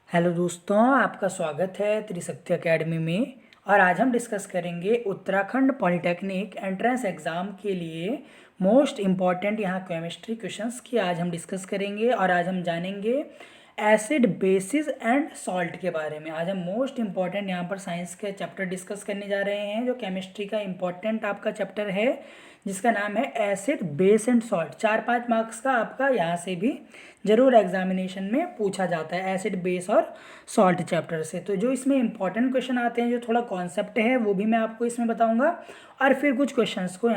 Hello दोस्तों, आपका स्वागत है त्रिशक्ति एकेडमी में। और आज हम डिस्कस करेंगे उत्तराखंड पॉलिटेक्निक एंट्रेंस एग्ज़ाम के लिए मोस्ट इम्पॉर्टेंट यहाँ केमिस्ट्री क्वेश्चंस की आज हम डिस्कस करेंगे। और आज हम जानेंगे एसिड बेसिस एंड सॉल्ट के बारे में। आज हम मोस्ट इम्पॉर्टेंट यहाँ पर साइंस के चैप्टर डिस्कस करने जा रहे हैं, जो केमिस्ट्री का इम्पॉर्टेंट आपका चैप्टर है, जिसका नाम है acid base and salt. 4-5 marks का आपका यहाँ से भी जरूर एग्जामिनेशन में पूछा जाता है एसिड बेस और सॉल्ट चैप्टर से। तो जो इसमें इंपॉर्टेंट क्वेश्चन आते हैं, जो थोड़ा कॉन्सेप्ट है, वो भी मैं आपको इसमें बताऊंगा। और फिर कुछ क्वेश्चंस को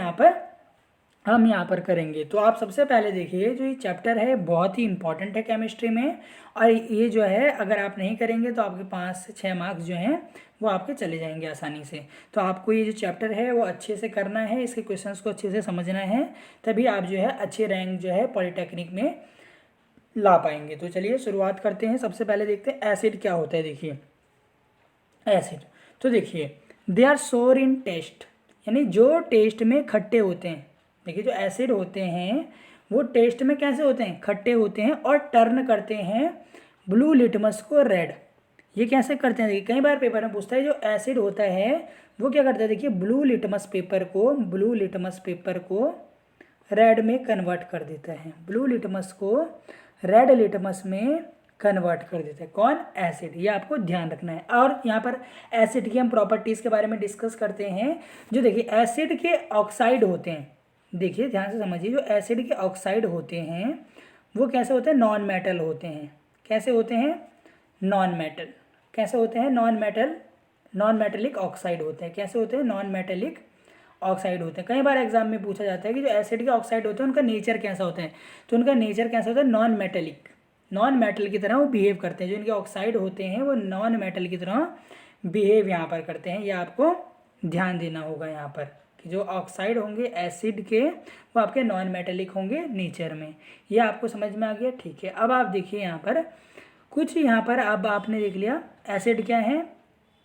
हम यहाँ पर करेंगे। तो आप सबसे पहले देखिए, जो ये चैप्टर है बहुत ही इंपॉर्टेंट है केमिस्ट्री में। और ये जो है, अगर आप नहीं करेंगे तो आपके 5 से 6 मार्क्स जो हैं वो आपके चले जाएंगे आसानी से। तो आपको ये जो चैप्टर है वो अच्छे से करना है, इसके क्वेश्चंस को अच्छे से समझना है, तभी आप जो है अच्छे रैंक जो है पॉलिटेक्निक में ला पाएंगे। तो चलिए शुरुआत करते हैं। सबसे पहले देखते हैं एसिड क्या होता है। देखिए एसिड, तो देखिए दे आर सोर इन टेस्ट, यानी जो टेस्ट में खट्टे होते हैं। देखिए जो एसिड होते हैं वो टेस्ट में कैसे होते हैं, खट्टे होते हैं, और टर्न करते हैं ब्लू लिटमस को रेड। ये कैसे करते हैं, देखिए कई बार पेपर में पूछता है। जो एसिड होता है वो क्या करता है, देखिए ब्लू लिटमस पेपर को रेड में कन्वर्ट कर देता है। ब्लू लिटमस को रेड लिटमस में कन्वर्ट कर देता है कौन, एसिड। ये आपको ध्यान रखना है। और यहाँ पर एसिड की हम प्रॉपर्टीज़ के बारे में डिस्कस करते हैं। जो देखिए एसिड के ऑक्साइड होते हैं, देखिए ध्यान से समझिए, जो एसिड के ऑक्साइड होते हैं वो कैसे होते हैं, नॉन मेटल होते हैं। कैसे होते हैं, नॉन मेटल। कैसे होते हैं, नॉन मेटेलिक ऑक्साइड होते हैं। कैसे होते हैं, नॉन मेटेलिक ऑक्साइड होते हैं। कई बार एग्जाम में पूछा जाता है कि जो एसिड के ऑक्साइड होते हैं उनका नेचर कैसा होता है। तो उनका नेचर कैसा होता है, नॉन मेटेलिक, नॉन मेटल की तरह वो बिहेव करते हैं। जो इनके ऑक्साइड होते हैं वो नॉन मेटल की तरह बिहेव यहाँ पर करते हैं। ये आपको ध्यान देना होगा यहाँ पर, कि जो ऑक्साइड होंगे एसिड के वो आपके नॉन मेटेलिक होंगे नेचर में। ये आपको समझ में आ गया, ठीक है। अब आप देखिए यहाँ पर कुछ, यहाँ पर अब आपने देख लिया एसिड क्या है,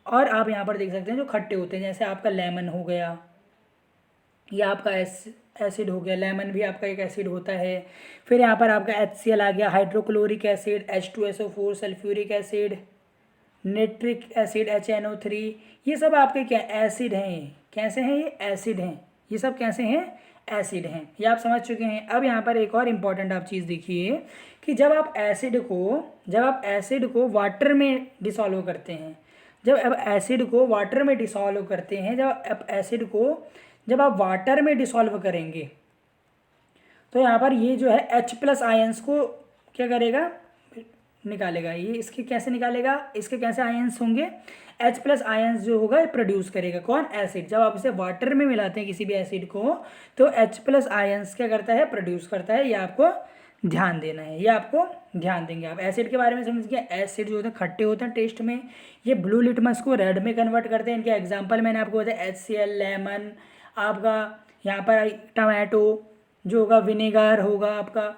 और आप यहाँ पर देख सकते हैं जो खट्टे होते हैं, जैसे आपका लेमन हो गया, ये आपका एसिड हो गया। लेमन भी आपका एक एसिड होता है। फिर यहाँ पर आपका HCl आ गया, hydrochloric acid, H2SO4, sulphuric acid, nitric acid, HNO3। ये सब आपके क्या एसिड हैं। ये कैसे हैं, ये एसिड हैं। ये सब कैसे हैं, एसिड हैं। ये आप समझ चुके हैं। अब यहाँ पर एक और इम्पॉर्टेंट आप चीज़ देखिए, कि जब आप एसिड को वाटर में डिसॉल्व करते हैं, जब आप एसिड को वाटर में डिसॉल्व करते हैं, जब आप वाटर में डिसॉल्व करेंगे, तो यहाँ पर ये जो है H+ आयंस को क्या करेगा, निकालेगा। ये इसके कैसे निकालेगा, इसके कैसे आयंस होंगे, H+ आयंस जो होगा ये प्रोड्यूस करेगा कौन, एसिड। जब आप इसे वाटर में मिलाते हैं किसी भी एसिड को, तो H+ आयंस क्या करता है, प्रोड्यूस करता है। ये आपको ध्यान देना है, ये आपको ध्यान देंगे आप। एसिड के बारे में समझ गए। एसिड जो होते हैं खट्टे होते हैं टेस्ट में, ये ब्लू लिटमस को रेड में कन्वर्ट करते हैं। इनके एग्जाम्पल मैंने आपको बताया, HCl, लेमन, आपका यहाँ पर टमाटो जो होगा, विनेगर होगा आपका।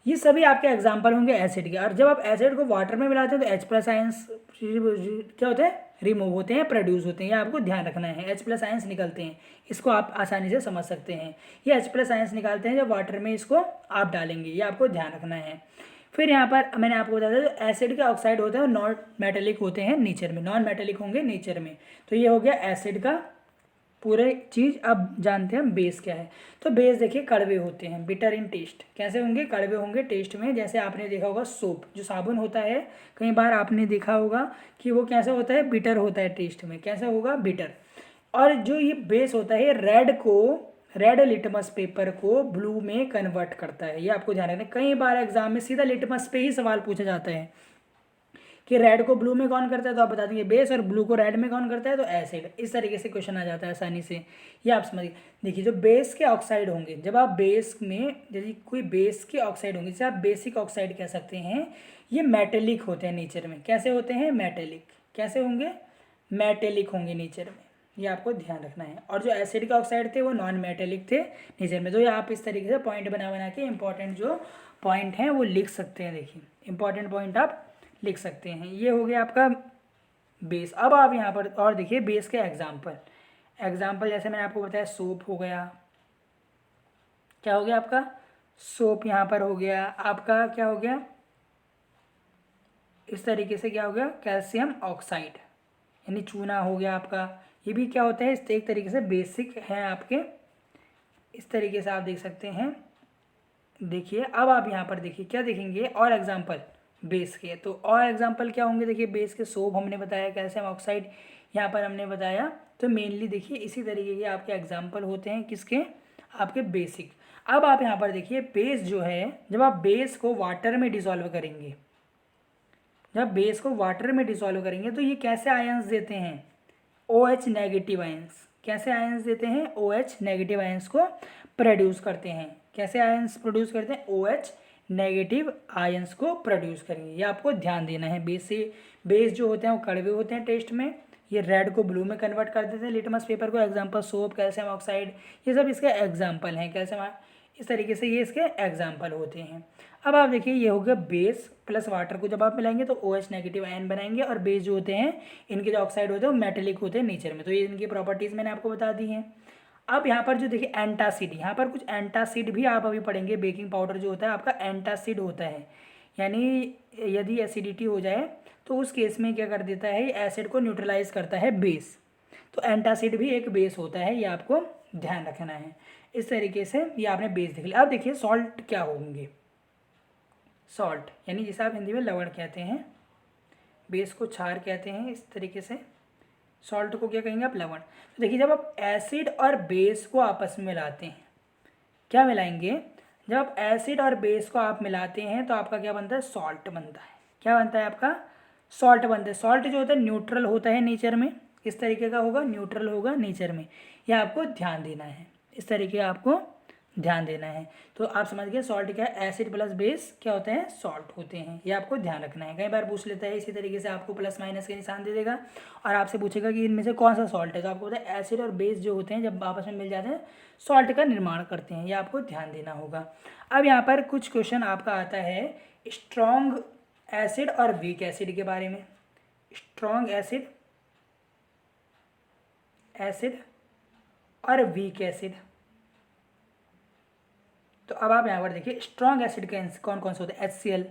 ये सभी आपके एग्जाम्पल होंगे एसिड के। और जब आप एसिड को वाटर में मिलाते हैं तो H+ आयंस क्या होते हैं, रिमूव होते हैं, प्रोड्यूस होते हैं। ये आपको ध्यान रखना है, H+ आयंस निकलते हैं। इसको आप आसानी से समझ सकते हैं। ये H+ आयंस निकालते हैं जब वाटर में इसको आप डालेंगे, ये आपको ध्यान रखना है। फिर यहाँ पर मैंने आपको बताया था, जो एसिड के ऑक्साइड होते हैं वो नॉन मेटेलिक होते हैं नेचर में, नॉन मेटेलिक होंगे नेचर में। तो ये हो गया एसिड का पूरे चीज़। अब जानते हैं हम बेस क्या है। तो बेस देखिए कड़वे होते हैं, बिटर इन टेस्ट। कैसे होंगे, कड़वे होंगे टेस्ट में। जैसे आपने देखा होगा सोप, जो साबुन होता है, कई बार आपने देखा होगा कि वो कैसे होता है, बिटर होता है टेस्ट में। कैसे होगा, बिटर। और जो ये बेस होता है, रेड लिटमस पेपर को ब्लू में कन्वर्ट करता है। ये आपको ध्यान रखना है। कई बार एग्जाम में सीधा लिटमस पे ही सवाल पूछा जाता है कि रेड को ब्लू में कौन करता है, तो आप बता देंगे बेस, और ब्लू को रेड में कौन करता है, तो एसिड। इस तरीके से क्वेश्चन आ जाता है आसानी से। ये आप समझिए। देखिए जो बेस के ऑक्साइड होंगे, जब आप बेस में, यदि कोई बेस के ऑक्साइड होंगे, जैसे आप बेसिक ऑक्साइड कह सकते हैं, ये मेटेलिक होते हैं नेचर में। कैसे होते हैं, मेटेलिक। कैसे होंगे, मेटेलिक होंगे नेचर में। ये आपको ध्यान रखना है। और जो एसिड के ऑक्साइड थे वो नॉन मेटेलिक थे नेचर में। तो ये आप इस तरीके से पॉइंट बना बना के इंपॉर्टेंट जो पॉइंट हैं वो लिख सकते हैं। देखिए इंपॉर्टेंट पॉइंट आप लिख सकते हैं। ये हो गया आपका बेस। अब आप यहाँ पर और देखिए बेस के एग्जाम्पल जैसे मैंने आपको बताया, सोप हो गया। क्या हो गया आपका, सोप यहाँ पर हो गया। आपका क्या हो गया, इस तरीके से क्या हो गया, कैल्शियम ऑक्साइड यानी चूना हो गया आपका। ये भी क्या होता है, इस एक तरीके से बेसिक है आपके, इस तरीके से आप देख सकते हैं। देखिए अब आप यहाँ पर देखिए क्या देखेंगे और एग्जाम्पल बेस के, तो और एग्जाम्पल क्या होंगे, देखिए बेस के सोप हमने बताया, कैल्शियम ऑक्साइड यहाँ पर हमने बताया। तो मेनली देखिए इसी तरीके के आपके एग्जाम्पल होते हैं किसके, आपके बेसिक। अब आप यहाँ पर देखिए बेस जो है, जब आप बेस को वाटर में डिसॉल्व करेंगे, जब बेस को वाटर में डिसॉल्व करेंगे तो ये कैसे आयंस देते हैं, OH नेगेटिव आयंस। कैसे आयंस देते हैं, OH नेगेटिव आयंस को प्रोड्यूस करते हैं। कैसे आयंस प्रोड्यूस करते हैं, OH नेगेटिव आयंस को प्रोड्यूस करेंगे। ये आपको ध्यान देना है। बेस जो होते हैं वो कड़वे होते हैं टेस्ट में, ये रेड को ब्लू में कन्वर्ट कर देते हैं लिटमस पेपर को। एग्जाम्पल सोप, कैल्शियम ऑक्साइड, ये सब इसके एग्जाम्पल हैं। कैल्शियम इस तरीके से ये इसके एग्जाम्पल होते हैं। अब आप देखिए ये हो गया बेस प्लस वाटर को जब आप मिलाएंगे तो OH नेगेटिव आयन बनाएंगे। और बेस जो होते हैं इनके जो ऑक्साइड होते हैं वो मेटेलिक होते हैं नेचर में, तो ये इनकी प्रॉपर्टीज़ मैंने आपको बता दी हैं। अब यहाँ पर जो देखिए एंटासिड, यहाँ पर कुछ एंटासिड भी आप अभी पढ़ेंगे। बेकिंग पाउडर जो होता है आपका एंटासिड होता है, यानी यदि एसिडिटी हो जाए तो उस केस में क्या कर देता है, एसिड को न्यूट्रलाइज करता है बेस। तो एंटासिड भी एक बेस होता है, ये आपको ध्यान रखना है। इस तरीके से ये आपने बेस देख लिया। अब देखिए सॉल्ट क्या होंगे, सॉल्ट यानी जिसे आप हिंदी में लवण कहते हैं, बेस को क्षार कहते हैं, इस तरीके से सॉल्ट को क्या कहेंगे आप, लवण। तो देखिए जब आप एसिड और बेस को आपस में मिलाते हैं, क्या मिलाएंगे, जब आप एसिड और बेस को आप मिलाते हैं तो आपका क्या बनता है, सॉल्ट बनता है। क्या बनता है आपका, सॉल्ट बनता है। सॉल्ट जो होता है न्यूट्रल होता है नेचर में, किस तरीके का होगा, न्यूट्रल होगा नेचर में। यह आपको ध्यान देना है, इस तरीके का आपको ध्यान देना है। तो आप समझ गए सॉल्ट क्या है, एसिड प्लस बेस क्या होते हैं, सॉल्ट होते हैं। ये आपको ध्यान रखना है। कई बार पूछ लेता है इसी तरीके से, आपको प्लस माइनस के निशान दे देगा और आपसे पूछेगा कि इनमें से कौन सा सॉल्ट है, तो आपको पता है एसिड और बेस जो होते हैं जब आपस में मिल जाते हैं सॉल्ट का निर्माण करते हैं। ये आपको ध्यान देना होगा। अब यहाँ पर कुछ क्वेश्चन आपका आता है स्ट्रॉन्ग एसिड और वीक एसिड के बारे में। स्ट्रॉन्ग एसिड और वीक एसिड। तो अब आप यहाँ पर देखिए स्ट्रॉन्ग एसिड के कौन कौन से होते हैं, HCl,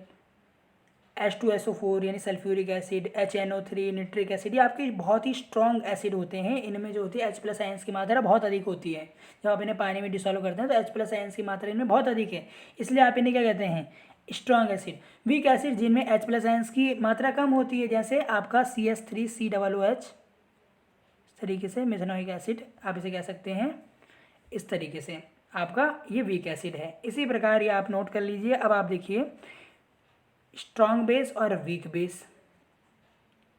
H2SO4 यानी sulphuric acid, HNO3 nitric acid. ये आपके बहुत ही स्ट्रॉन्ग एसिड होते हैं। इनमें जो होती है H+ आयंस की मात्रा बहुत अधिक होती है। जब आप इन्हें पानी में डिसॉल्व करते हैं तो H+ आयंस की मात्रा इनमें बहुत अधिक है, इसलिए आप इन्हें क्या कहते हैं, स्ट्रॉन्ग एसिड। वीक एसिड जिनमें H+ आयंस की मात्रा कम होती है, जैसे आपका CH3COOH, इस तरीके से मेथनोइक एसिड आप इसे कह सकते हैं। इस तरीके से आपका ये वीक एसिड है। इसी प्रकार ये आप नोट कर लीजिए। अब आप देखिए स्ट्रॉन्ग बेस और वीक बेस।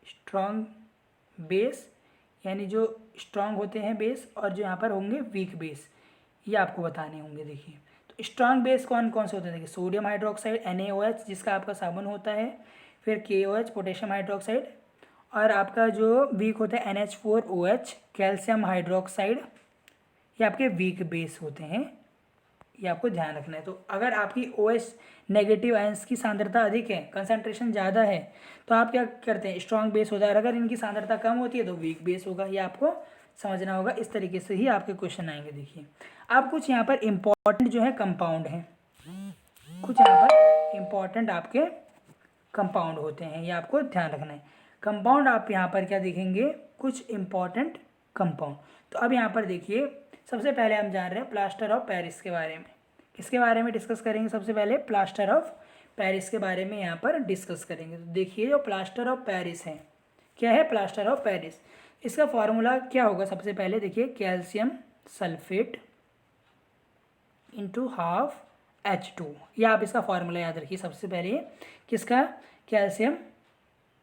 स्ट्रॉन्ग बेस यानी जो स्ट्रॉन्ग होते हैं बेस, और जो यहाँ पर होंगे वीक बेस, ये आपको बताने होंगे। देखिए तो स्ट्रॉन्ग बेस कौन कौन से होते हैं, देखिए सोडियम हाइड्रोक्साइड NaOH जिसका आपका साबुन होता है, फिर KOH पोटेशियम हाइड्रोक्साइड, और आपका जो वीक होता है NH4OH कैल्शियम हाइड्रोक्साइड। ये आपके वीक बेस होते हैं, ये आपको ध्यान रखना है। तो अगर आपकी OH नेगेटिव आयंस की सांद्रता अधिक है, कंसंट्रेशन ज़्यादा है, तो आप क्या करते हैं, स्ट्रॉन्ग बेस होता है। अगर इनकी सांद्रता कम होती है तो वीक बेस होगा। ये आपको समझना होगा। इस तरीके से ही आपके क्वेश्चन आएंगे। देखिए अब कुछ यहाँ पर इम्पॉर्टेंट जो है कंपाउंड हैं, कुछ यहाँ पर इम्पॉर्टेंट आपके कंपाउंड होते हैं, ये आपको ध्यान रखना है। कंपाउंड आप यहाँ पर क्या देखेंगे, कुछ इम्पॉर्टेंट कंपाउंड। तो अब यहाँ पर देखिए सबसे पहले हम जान रहे हैं प्लास्टर ऑफ पेरिस के बारे में। किसके बारे में डिस्कस करेंगे, सबसे पहले प्लास्टर ऑफ पेरिस के बारे में यहाँ पर डिस्कस करेंगे। तो देखिए जो प्लास्टर ऑफ पेरिस है, क्या है प्लास्टर ऑफ पेरिस, इसका फॉर्मूला क्या होगा, सबसे पहले देखिए कैल्शियम सल्फेट इंटू ½ H2। ये आप इसका फॉर्मूला याद रखिए। सबसे पहले किसका, कैल्शियम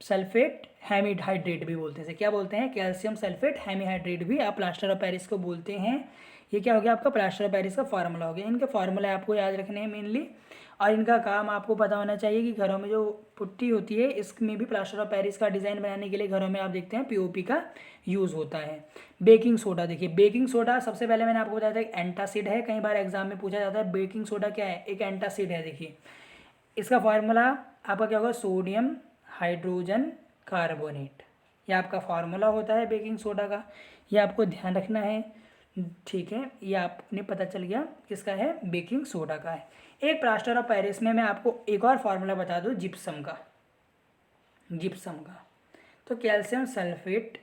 सल्फेट हेमीहाइड्रेट भी बोलते हैं, क्या बोलते हैं, कैल्शियम सल्फेट हेमीहाइड्रेट भी आप प्लास्टर ऑफ पेरिस को बोलते हैं। ये क्या हो गया आपका प्लास्टर ऑफ पेरिस का फार्मूला हो गया। इनके फार्मूला आपको याद रखने हैं मेनली, और इनका काम आपको पता होना चाहिए कि घरों में जो पुट्टी होती है इसमें भी प्लास्टर ऑफ पेरिस का डिज़ाइन बनाने के लिए घरों में आप देखते हैं POP का यूज़ होता है। बेकिंग सोडा, देखिए बेकिंग सोडा सबसे पहले मैंने आपको बताया था एक एंटासिड है। कई बार एग्जाम में पूछा जाता है बेकिंग सोडा क्या है, एक एंटासिड है। देखिए इसका फार्मूला आपका क्या होगा, सोडियम हाइड्रोजन कार्बोनेट, ये आपका फार्मूला होता है बेकिंग सोडा का। ये आपको ध्यान रखना है, ठीक है। ये आपने पता चल गया किसका है, बेकिंग सोडा का है। एक प्लास्टर ऑफ पेरिस में मैं आपको एक और फार्मूला बता दूं जिप्सम का। जिप्सम का। तो calcium sulphate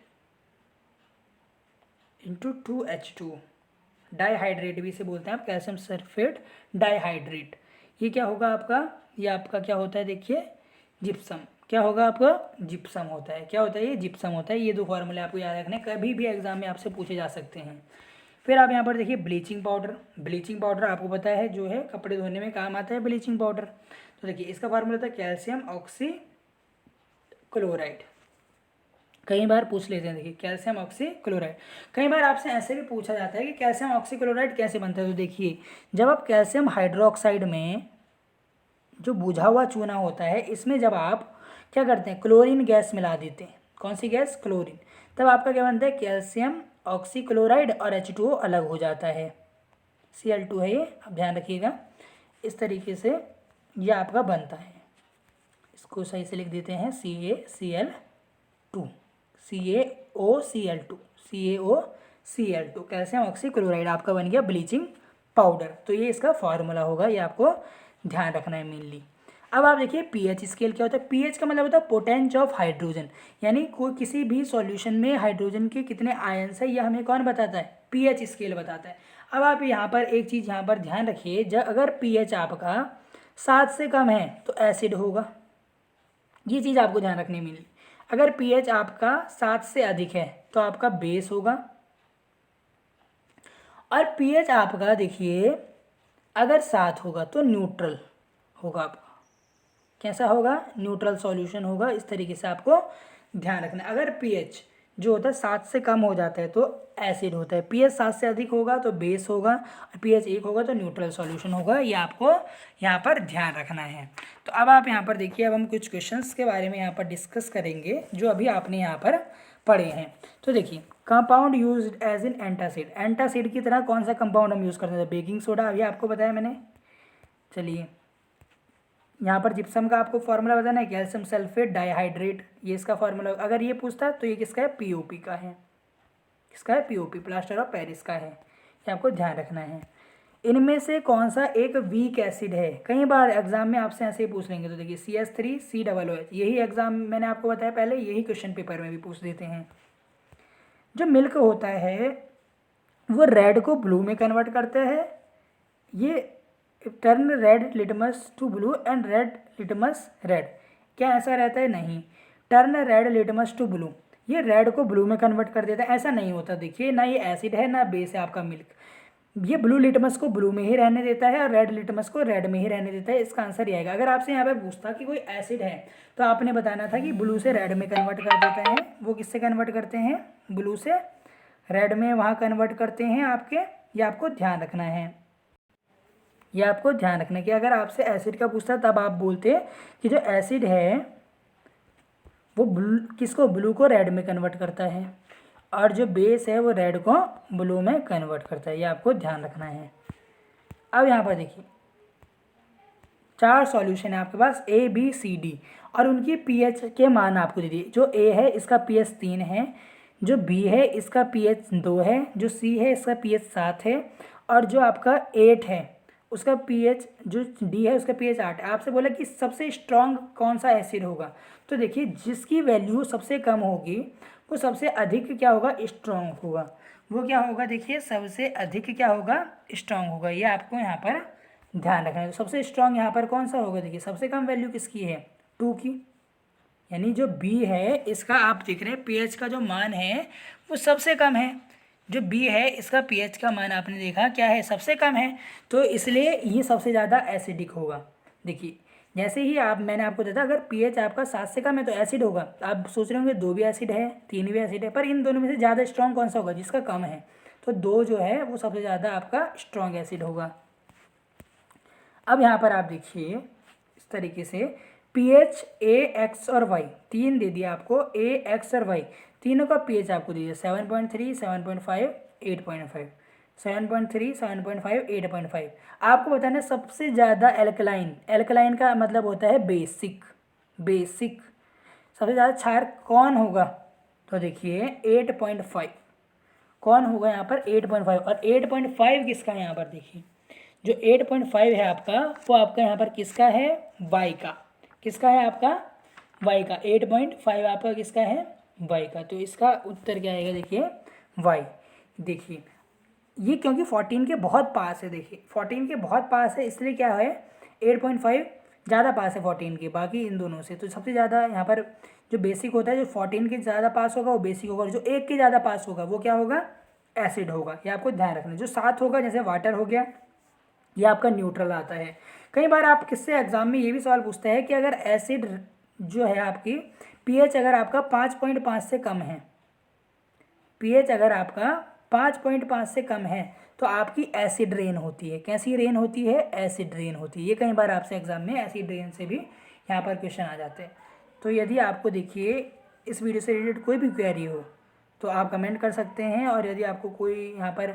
into 2H2 dihydrate भी इसे बोलते हैं आप, कैल्शियम सल्फेट डाईहाइड्रेट। ये क्या होगा आपका, ये आपका क्या होता है देखिए, जिप्सम। क्या होगा आपका, जिप्सम होता है। क्या होता है ये, जिप्सम होता है। ये दो फॉर्मूले आपको याद रखने, कभी भी एग्जाम में आपसे पूछे जा सकते हैं। फिर आप यहाँ पर देखिए ब्लीचिंग पाउडर। ब्लीचिंग पाउडर आपको पता है जो है कपड़े धोने में काम आता है ब्लीचिंग पाउडर। तो देखिए इसका फार्मूला होता है कैल्शियम ऑक्सी क्लोराइड। कई बार पूछ लेते हैं, देखिए कैल्शियम ऑक्सी क्लोराइड। कई बार आपसे ऐसे भी पूछा जाता है कि कैल्शियम ऑक्सी क्लोराइड कैसे बनता है। तो देखिए जब आप कैल्शियम हाइड्रोक्साइड में जो बुझा हुआ चूना होता है, इसमें जब आप क्या करते हैं, क्लोरीन गैस मिला देते हैं। कौन सी गैस, क्लोरीन। तब आपका क्या बनता है, कैल्शियम ऑक्सी क्लोराइड और H2O अलग हो जाता है। Cl2 है ये, आप ध्यान रखिएगा। इस तरीके से ये आपका बनता है। इसको सही से लिख देते हैं CaCl2 CaOCl2 CaOCl2 calcium oxy chloride आपका बन गया ब्लीचिंग पाउडर। तो ये इसका फॉर्मूला होगा, ये आपको ध्यान रखना है मेनली। अब आप देखिए पीएच स्केल क्या होता है। पीएच का मतलब होता है पोटेंस ऑफ हाइड्रोजन, यानी कोई किसी भी सॉल्यूशन में हाइड्रोजन के कितने आयन्स है, यह हमें कौन बताता है, पीएच स्केल बताता है। अब आप यहाँ पर एक चीज़ यहाँ पर ध्यान रखिए, जब अगर पीएच आपका 7 से कम है तो एसिड होगा। ये चीज़ आपको ध्यान रखनी मिली। अगर पीएच आपका 7 से अधिक है तो आपका बेस होगा। और पीएच आपका देखिए अगर 7 होगा तो न्यूट्रल होगा आपका। कैसा होगा, न्यूट्रल सॉल्यूशन होगा। इस तरीके से आपको ध्यान रखना है। अगर पीएच जो होता है 7 से कम हो जाता है तो एसिड होता है, पीएच 7 से अधिक होगा तो बेस होगा, और पीएच 1 होगा तो न्यूट्रल सॉल्यूशन होगा। ये आपको यहाँ पर ध्यान रखना है। तो अब आप यहाँ पर देखिए, अब हम कुछ क्वेश्चंस के बारे में यहाँ पर डिस्कस करेंगे जो अभी आपने यहाँ पर पढ़े हैं। तो देखिए compound used as in antacid. Antacid की तरह कौन सा कंपाउंड हम यूज़ करते हैं, बेकिंग सोडा। अभी आपको बताया मैंने। चलिए यहाँ पर जिप्सम का आपको फार्मूला बताना है कैल्शियम सल्फेट डाईहाइड्रेट, ये इसका फार्मूला। अगर ये पूछता है तो ये किसका है, पीओपी का है। किसका है, पीओपी, प्लास्टर ऑफ पेरिस का है। ये आपको ध्यान रखना है। इनमें से कौन सा एक वीक एसिड है। कई बार एग्जाम में आपसे ऐसे ही पूछ लेंगे। तो देखिए CH3COOH, यही एग्जाम मैंने आपको बताया पहले, यही क्वेश्चन पेपर में भी पूछ देते हैं। जो मिल्क होता है वो रेड को ब्लू में कन्वर्ट करता है। ये turn red litmus to blue and red litmus red. क्या ऐसा रहता है, नहीं। Turn red litmus to blue, ये रेड को ब्लू में कन्वर्ट कर देता है, ऐसा नहीं होता। देखिए ना ये एसिड है ना बेस है आपका मिल्क। ये ब्लू लिटमस को ब्लू में ही रहने देता है और रेड लिटमस को रेड में ही रहने देता है। इसका आंसर ये आएगा। अगर आपसे यहाँ पर पूछता कि कोई एसिड है तो आपने बताना था कि ब्लू से रेड में कन्वर्ट कर देते हैं। वो किससे कन्वर्ट करते हैं, ब्लू से रेड में वहाँ कन्वर्ट करते हैं आपके। ये आपको ध्यान रखना है। ये आपको ध्यान रखना है कि अगर आपसे एसिड का पूछता तब आप बोलते कि जो एसिड है वो किसको, ब्लू को रेड में कन्वर्ट करता है, और जो बेस है वो रेड को ब्लू में कन्वर्ट करता है। ये आपको ध्यान रखना है। अब यहाँ पर देखिए 4 सॉल्यूशन है आपके पास ABCD, और उनकी पीएच के मान आपको दे दिए। जो A है इसका pH 3 है, जो B है इसका pH 2 है, जो C है इसका pH 7 है, और जो आपका 8 है उसका pH, जो D है उसका pH 8 है। आपसे बोला कि सबसे स्ट्रॉन्ग कौन सा एसिड होगा। तो देखिए जिसकी वैल्यू सबसे कम होगी वो सबसे अधिक क्या होगा, स्ट्रॉन्ग होगा। वो क्या होगा, देखिए सबसे अधिक क्या होगा, स्ट्रॉन्ग होगा। ये आपको यहाँ पर ध्यान रखना है। तो सबसे स्ट्रॉन्ग यहाँ पर कौन सा होगा, देखिए सबसे कम वैल्यू किसकी है, 2 की। यानी जो B है इसका आप देख रहे हैं pH का जो मान है वो सबसे कम है। जो B है इसका pH का मान आपने देखा क्या है, सबसे कम है, तो इसलिए ये सबसे ज़्यादा एसिडिक होगा। देखिए जैसे ही मैंने आपको देखा अगर pH आपका 7 से कम है तो एसिड होगा। आप सोच रहे होंगे 2 भी एसिड है 3 भी एसिड है, पर इन दोनों में से ज़्यादा स्ट्रॉन्ग कौन सा होगा, जिसका कम है। तो 2 जो है वो सबसे ज़्यादा आपका स्ट्रॉन्ग एसिड होगा। अब यहाँ पर आप देखिए इस तरीके से pH A X और Y 3 दे दिया आपको। A X और Y तीनों का pH आपको दे दिया 7.3 7.5 8.5 7.3 7.5 8.5। आपको बताना है सबसे ज़्यादा एल्कलाइन, एल्कलाइन का मतलब होता है बेसिक, बेसिक सबसे ज़्यादा क्षार कौन होगा। तो देखिए 8.5 कौन होगा यहाँ पर, 8.5। और 8.5 किसका है यहाँ पर, देखिए जो 8.5 है आपका वो आपका यहाँ पर किसका है, Y का। किसका है आपका, वाई का। 8.5 आपका किसका है, वाई का। तो इसका उत्तर क्या आएगा, देखिए वाई। देखिए ये क्योंकि 14 के बहुत पास है, देखिए 14 के बहुत पास है, इसलिए क्या है 8.5 ज़्यादा पास है 14 के बाकी इन दोनों से। तो सबसे ज़्यादा यहाँ पर जो बेसिक होता है, जो 14 के ज़्यादा पास होगा वो बेसिक होगा, और जो 1 के ज़्यादा पास होगा वो क्या होगा, एसिड होगा। ये आपको ध्यान रखना। जो 7 होगा जैसे वाटर हो गया, ये आपका न्यूट्रल आता है। कई बार आप किससे एग्जाम में ये भी सवाल पूछता है कि अगर एसिड जो है आपकी पीएच अगर आपका 5.5 से कम है, पीएच अगर आपका 5.5 से कम है तो आपकी एसिड रेन होती है। कैसी रेन होती है, एसिड रेन होती है। ये कई बार आपसे एग्जाम में एसिड रेन से भी यहाँ पर क्वेश्चन आ जाते हैं। तो यदि आपको देखिए इस वीडियो से रिलेटेड कोई भी क्वेरी हो तो आप कमेंट कर सकते हैं, और यदि आपको कोई यहाँ पर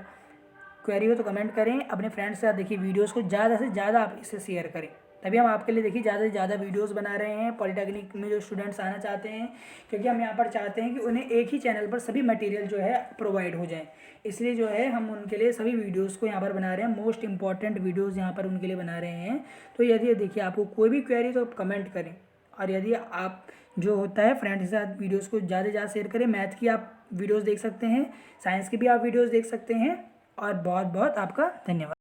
क्वेरी हो तो कमेंट करें। अपने फ्रेंड्स के साथ देखिए वीडियोस को ज़्यादा से ज़्यादा आप इसे शेयर करें, तभी हम आपके लिए देखिए ज़्यादा से ज़्यादा वीडियोस बना रहे हैं पॉलिटेक्निक में जो स्टूडेंट्स आना चाहते हैं, क्योंकि हम यहाँ पर चाहते हैं कि उन्हें एक ही चैनल पर सभी मटेरियल जो है प्रोवाइड हो जाए। इसलिए जो है हम उनके लिए सभी वीडियोज़ को यहाँ पर बना रहे हैं, मोस्ट इंपॉर्टेंट वीडियोज़ यहाँ पर उनके लिए बना रहे हैं। तो यदि देखिए आपको कोई भी क्वेरी तो कमेंट करें, और यदि आप जो होता है फ्रेंड्स के साथ वीडियोज़ को ज़्यादा से ज़्यादा शेयर करें। मैथ की आप वीडियोज़ देख सकते हैं, साइंस की भी आप वीडियोज़ देख सकते हैं, और बहुत बहुत आपका धन्यवाद।